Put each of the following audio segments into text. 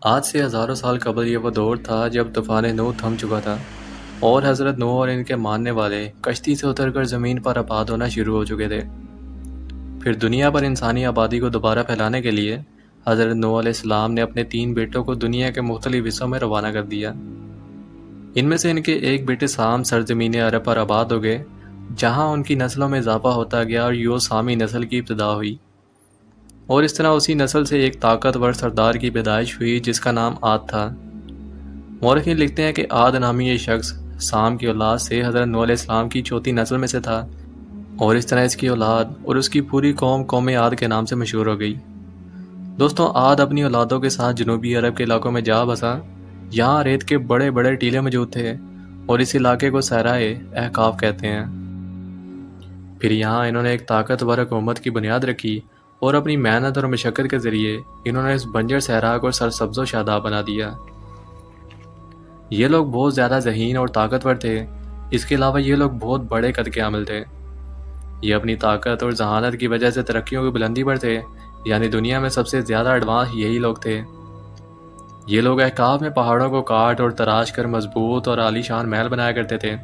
آج سے ہزاروں سال قبل یہ وہ دور تھا جب طوفان نوح تھم چکا تھا اور حضرت نوح اور ان کے ماننے والے کشتی سے اتر کر زمین پر آباد ہونا شروع ہو چکے تھے۔ پھر دنیا پر انسانی آبادی کو دوبارہ پھیلانے کے لیے حضرت نوح علیہ السلام نے اپنے 3 بیٹوں کو دنیا کے مختلف حصوں میں روانہ کر دیا۔ ان میں سے ان کے ایک بیٹے سام سرزمین عرب پر آباد ہو گئے، جہاں ان کی نسلوں میں اضافہ ہوتا گیا اور یوں سامی نسل کی ابتدا ہوئی، اور اس طرح اسی نسل سے ایک طاقتور سردار کی پیدائش ہوئی جس کا نام عاد تھا۔ مورخین لکھتے ہیں کہ عاد نامی یہ شخص سام کی اولاد سے حضرت نوح علیہ السلام کی چوتھی نسل میں سے تھا، اور اس طرح اس کی اولاد اور اس کی پوری قوم عاد کے نام سے مشہور ہو گئی۔ دوستوں، عاد اپنی اولادوں کے ساتھ جنوبی عرب کے علاقوں میں جا بسا۔ یہاں ریت کے بڑے بڑے ٹیلے موجود تھے اور اس علاقے کو صحرائے احقاف کہتے ہیں۔ پھر یہاں انہوں نے ایک طاقتور حکومت کی بنیاد رکھی اور اپنی محنت اور مشقت کے ذریعے انہوں نے اس بنجر صحرا کو سرسبز و شاداب بنا دیا۔ یہ لوگ بہت زیادہ ذہین اور طاقتور تھے۔ اس کے علاوہ یہ لوگ بہت بڑے قد کے عامل تھے۔ یہ اپنی طاقت اور ذہانت کی وجہ سے ترقیوں کی بلندی پر تھے، یعنی دنیا میں سب سے زیادہ ایڈوانس یہی لوگ تھے۔ یہ لوگ احقاف میں پہاڑوں کو کاٹ اور تراش کر مضبوط اور عالی شان محل بنایا کرتے تھے،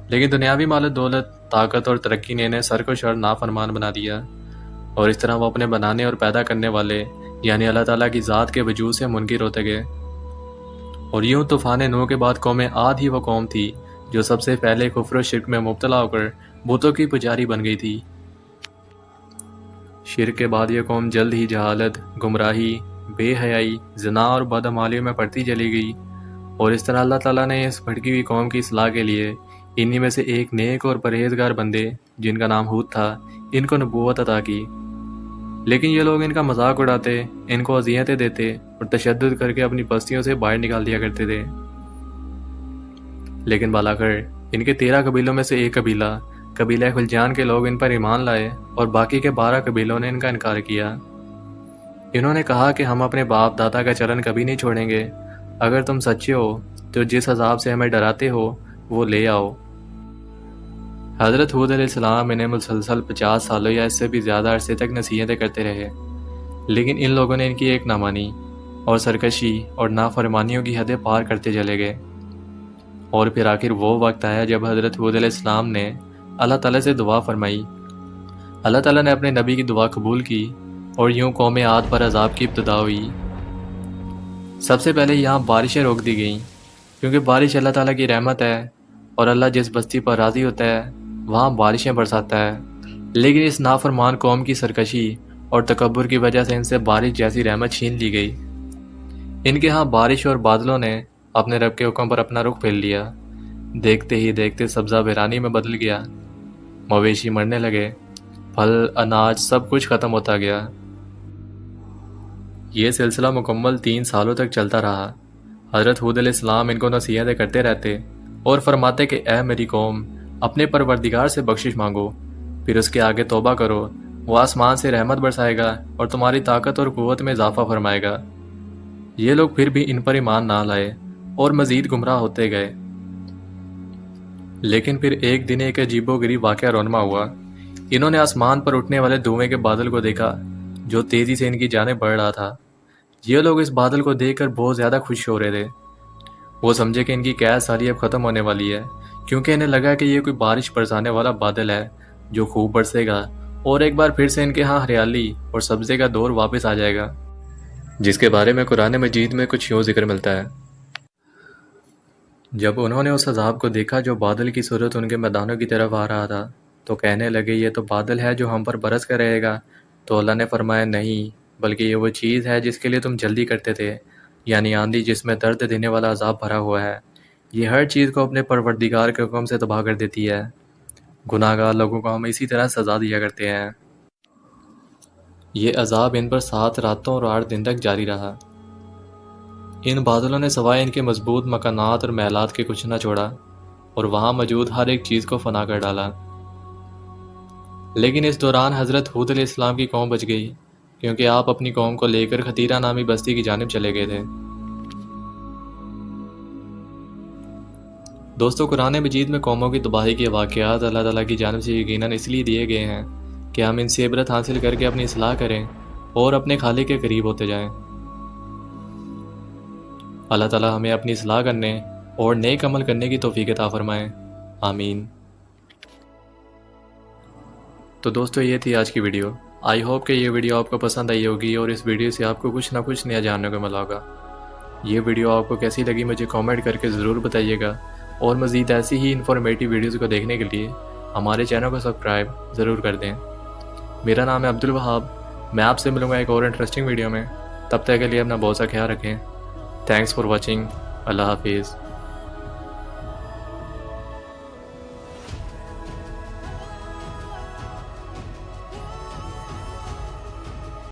لیکن دنیاوی مال و دولت، طاقت اور ترقی نے انہیں سر کو شر نافرمان بنا دیا، اور اس طرح وہ اپنے بنانے اور پیدا کرنے والے یعنی اللہ تعالیٰ کی ذات کے وجود سے منکر ہوتے گئے۔ اور یوں طوفان نوح کے بعد قوم عاد ہی وہ قوم تھی جو سب سے پہلے کفر و شرک میں مبتلا ہو کر بتوں کی پجاری بن گئی تھی۔ شرک کے بعد یہ قوم جلد ہی جہالت، گمراہی، بے حیائی، زنا اور بدعمالیوں میں پڑتی چلی گئی، اور اس طرح اللہ تعالیٰ نے اس بھٹکی ہوئی قوم کی اصلاح کے لیے انہی میں سے ایک نیک اور پرہیزگار بندے جن کا نام ہود تھا، ان کو نبوت عطا کی۔ لیکن یہ لوگ ان کا مذاق اڑاتے، ان کو اذیتیں دیتے اور تشدد کر کے اپنی بستیوں سے باہر نکال دیا کرتے تھے۔ لیکن بالاخر ان کے 13 قبیلوں میں سے ایک قبیلہ خلجان کے لوگ ان پر ایمان لائے، اور باقی کے 12 قبیلوں نے ان کا انکار کیا۔ انہوں نے کہا کہ ہم اپنے باپ دادا کا چلن کبھی نہیں چھوڑیں گے۔ اگر تم سچے ہو تو جس عذاب سے ہمیں ڈراتے ہو وہ لے آؤ۔ حضرت ہود علیہ السلام انہیں مسلسل 50 سالوں یا اس سے بھی زیادہ عرصے تک نصیحتیں کرتے رہے، لیکن ان لوگوں نے ان کی ایک نہ مانی اور سرکشی اور نافرمانیوں کی حدیں پار کرتے چلے گئے۔ اور پھر آخر وہ وقت آیا جب حضرت ہود علیہ السلام نے اللہ تعالیٰ سے دعا فرمائی۔ اللہ تعالیٰ نے اپنے نبی کی دعا قبول کی، اور یوں قوم عاد پر عذاب کی ابتدا ہوئی۔ سب سے پہلے یہاں بارشیں روک دی گئیں، کیونکہ بارش اللہ تعالیٰ کی رحمت ہے، اور اللہ جس بستی پر راضی ہوتا ہے وہاں بارشیں برساتا ہے۔ لیکن اس نافرمان قوم کی سرکشی اور تکبر کی وجہ سے ان سے بارش جیسی رحمت چھین لی گئی۔ ان کے ہاں بارش اور بادلوں نے اپنے رب کے حکم پر اپنا رخ پھیر لیا۔ دیکھتے ہی دیکھتے سبزہ ویرانی میں بدل گیا، مویشی مرنے لگے، پھل اناج سب کچھ ختم ہوتا گیا۔ یہ سلسلہ مکمل 3 سالوں تک چلتا رہا۔ حضرت ہود علیہ السلام ان کو نصیحتیں کرتے رہتے اور فرماتے کہ اے میری قوم، اپنے پروردگار سے بخشش مانگو، پھر اس کے آگے توبہ کرو، وہ آسمان سے رحمت برسائے گا اور تمہاری طاقت اور قوت میں اضافہ فرمائے گا۔ یہ لوگ پھر بھی ان پر ایمان نہ لائے اور مزید گمراہ ہوتے گئے۔ لیکن پھر ایک دن ایک عجیب و غریب واقعہ رونما ہوا۔ انہوں نے آسمان پر اٹھنے والے دھوئیں کے بادل کو دیکھا جو تیزی سے ان کی جانب بڑھ رہا تھا۔ یہ لوگ اس بادل کو دیکھ کر بہت زیادہ خوش ہو رہے تھے۔ وہ سمجھے کہ ان کی قید سالی اب ختم ہونے والی ہے، کیونکہ انہیں لگا کہ یہ کوئی بارش برسانے والا بادل ہے جو خوب برسے گا، اور ایک بار پھر سے ان کے ہاں ہریالی اور سبزے کا دور واپس آ جائے گا، جس کے بارے میں قرآن مجید میں کچھ یوں ذکر ملتا ہے۔ جب انہوں نے اس عذاب کو دیکھا جو بادل کی صورت ان کے میدانوں کی طرف آ رہا تھا، تو کہنے لگے یہ تو بادل ہے جو ہم پر برس کر رہے گا۔ تو اللہ نے فرمایا نہیں، بلکہ یہ وہ چیز ہے جس کے لیے تم جلدی کرتے تھے، یعنی آندھی جس میں درد دینے والا عذاب بھرا ہوا ہے۔ یہ ہر چیز کو اپنے پروردگار کے حکم سے تباہ کر دیتی ہے۔ گناہ گار لوگوں کو ہم اسی طرح سزا دیا کرتے ہیں۔ یہ عذاب ان پر 7 راتوں اور 8 دن تک جاری رہا۔ ان بادلوں نے سوائے ان کے مضبوط مکانات اور محلات کے کچھ نہ چھوڑا، اور وہاں موجود ہر ایک چیز کو فنا کر ڈالا۔ لیکن اس دوران حضرت ہود علیہ السلام کی قوم بچ گئی، کیونکہ آپ اپنی قوم کو لے کر خطیرہ نامی بستی کی جانب چلے گئے تھے۔ دوستو، قرآن مجید میں قوموں کی تباہی کے واقعات اللہ تعالیٰ کی جانب سے یقیناً اس لیے دیے گئے ہیں کہ ہم ان سے عبرت حاصل کر کے اپنی اصلاح کریں اور اپنے خالق کے قریب ہوتے جائیں۔ اللہ تعالیٰ ہمیں اپنی اصلاح کرنے اور نیک عمل کرنے کی توفیق عطا فرمائے، آمین۔ تو دوستو یہ تھی آج کی ویڈیو۔ آئی ہوپ کہ یہ ویڈیو آپ کو پسند آئی ہوگی اور اس ویڈیو سے آپ کو کچھ نہ کچھ نیا جاننے کو ملا ہوگا۔ یہ ویڈیو آپ کو کیسی لگی مجھے کامنٹ کر کے ضرور بتائیے گا، اور مزید ایسی ہی انفارمیٹیو ویڈیوز کو دیکھنے کے لیے ہمارے چینل کو سبسکرائب ضرور کر دیں۔ میرا نام ہے عبدالوہاب، میں آپ سے ملوں گا ایک اور انٹرسٹنگ ویڈیو میں۔ تب تک کے لیے اپنا بہت سا خیال رکھیں۔ Thanks for watching. اللہ حافظ۔